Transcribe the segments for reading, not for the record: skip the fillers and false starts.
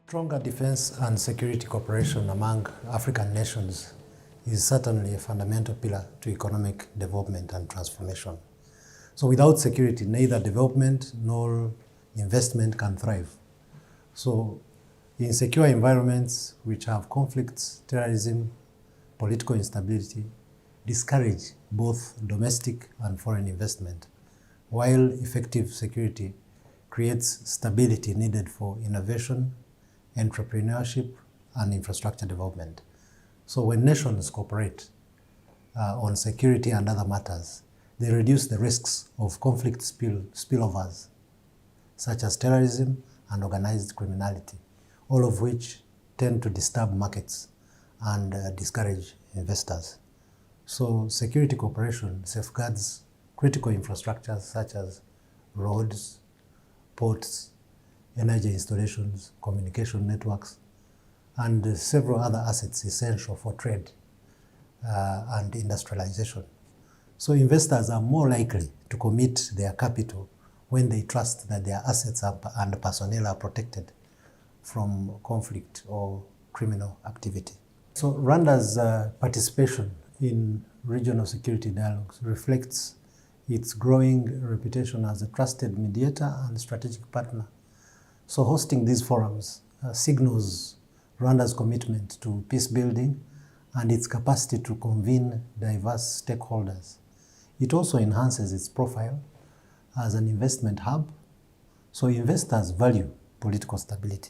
Stronger defense and security cooperation among African nations is certainly a fundamental pillar to economic development and transformation. So without security, neither development nor investment can thrive. So in secure environments which have conflicts, terrorism, political instability, discourage both domestic and foreign investment, while effective security creates stability needed for innovation, entrepreneurship, and infrastructure development. So when nations cooperate on security and other matters, they reduce the risks of conflict spillovers, such as terrorism and organized criminality, all of which tend to disturb markets and discourage investors. So security cooperation safeguards critical infrastructures such as roads, ports, energy installations, communication networks, and several other assets essential for trade and industrialization. So investors are more likely to commit their capital when they trust that their assets and personnel are protected from conflict or criminal activity. So Rwanda's participation in regional security dialogues reflects its growing reputation as a trusted mediator and strategic partner. So hosting these forums signals Rwanda's commitment to peace building and its capacity to convene diverse stakeholders. It also enhances its profile as an investment hub. So investors value political stability.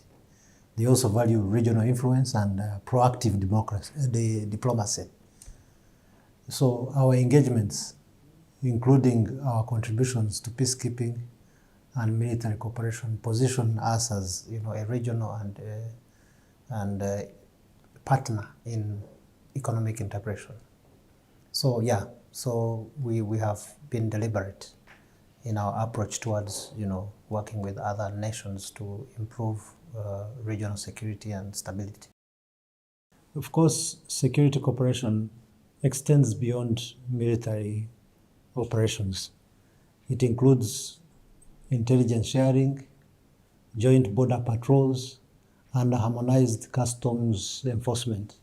They also value regional influence and proactive diplomacy. So our engagements, including our contributions to peacekeeping and military cooperation, position us as a regional and partner in economic integration. So so we have been deliberate in our approach towards working with other nations to improve regional security and stability. Of course, security cooperation extends beyond military operations. It includes intelligence sharing, joint border patrols, and harmonized customs enforcement.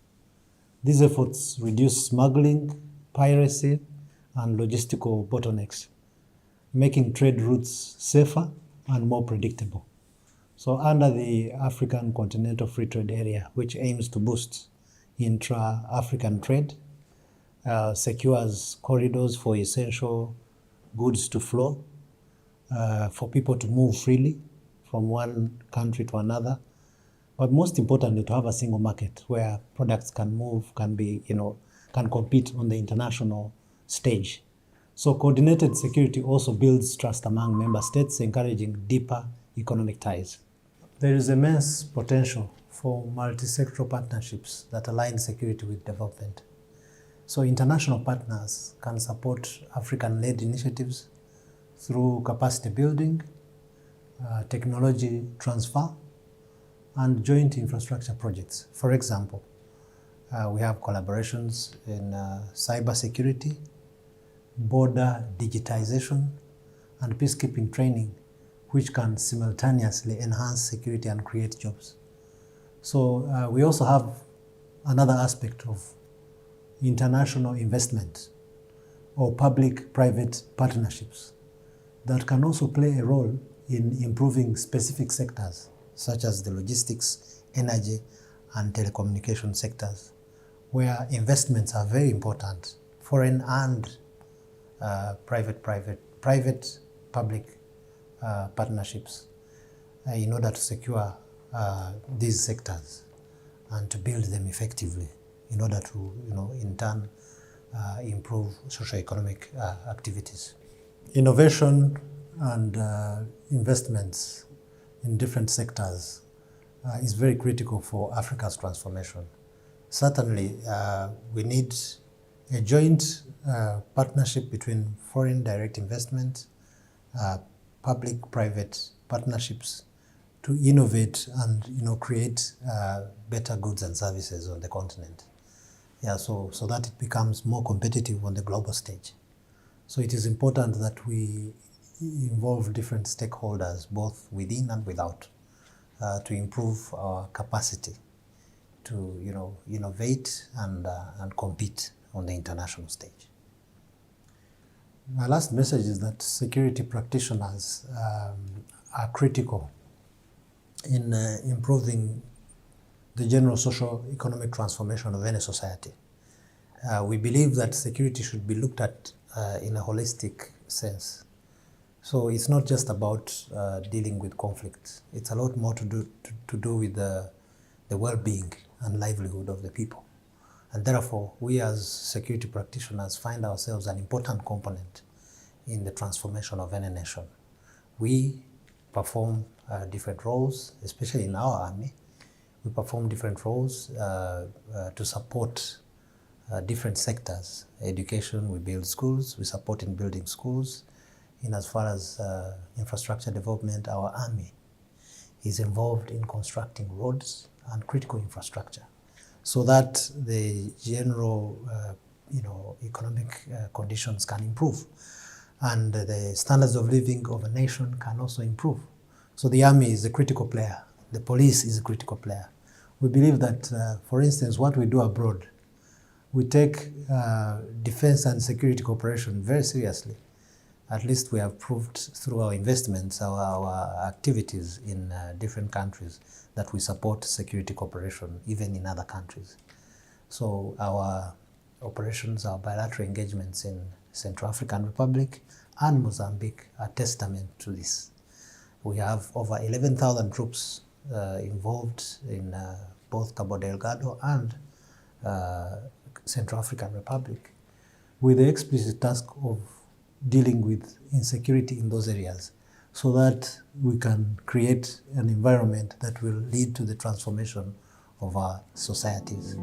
These efforts reduce smuggling, piracy, and logistical bottlenecks, making trade routes safer and more predictable. So under the African Continental Free Trade Area, which aims to boost intra-African trade, secures corridors for essential goods to flow, for people to move freely from one country to another, but most importantly, to have a single market where products can move, can compete on the international stage. So coordinated security also builds trust among member states, encouraging deeper economic ties. There is immense potential for multi-sectoral partnerships that align security with development. So international partners can support African-led initiatives through capacity building, technology transfer, and joint infrastructure projects. For example, we have collaborations in cybersecurity, border digitization, and peacekeeping training, which can simultaneously enhance security and create jobs. So we also have another aspect of international investment or public-private partnerships that can also play a role in improving specific sectors, such as the logistics, energy, and telecommunication sectors, where investments are very important, foreign and private-public partnerships in order to secure these sectors and to build them effectively in order to, in turn, improve socio-economic activities. Innovation and investments in different sectors is very critical for Africa's transformation. Certainly, we need a joint partnership between foreign direct investment, public-private partnerships to innovate and create better goods and services on the continent. So that it becomes more competitive on the global stage. So it is important that we involve different stakeholders, both within and without, to improve our capacity to, innovate and compete on the international stage. My last message is that security practitioners are critical in improving the general socio-economic transformation of any society. We believe that security should be looked at in a holistic sense. So it's not just about dealing with conflict. It's a lot more to do with the well-being and livelihood of the people. And therefore, we as security practitioners find ourselves an important component in the transformation of any nation. We perform different roles, especially in our army. We perform different roles to support different sectors. Education, we build schools, we support in building schools. In as far as infrastructure development, our army is involved in constructing roads and critical infrastructure so that the general economic conditions can improve and the standards of living of a nation can also improve. So the army is a critical player. The police is a critical player. We believe that, for instance, what we do abroad, we take defense and security cooperation very seriously. At least we have proved through our investments, our activities in different countries, that we support security cooperation, even in other countries. So our operations, our bilateral engagements in Central African Republic and Mozambique are testament to this. We have over 11,000 troops involved in both Cabo Delgado and Central African Republic, with the explicit task of dealing with insecurity in those areas so that we can create an environment that will lead to the transformation of our societies.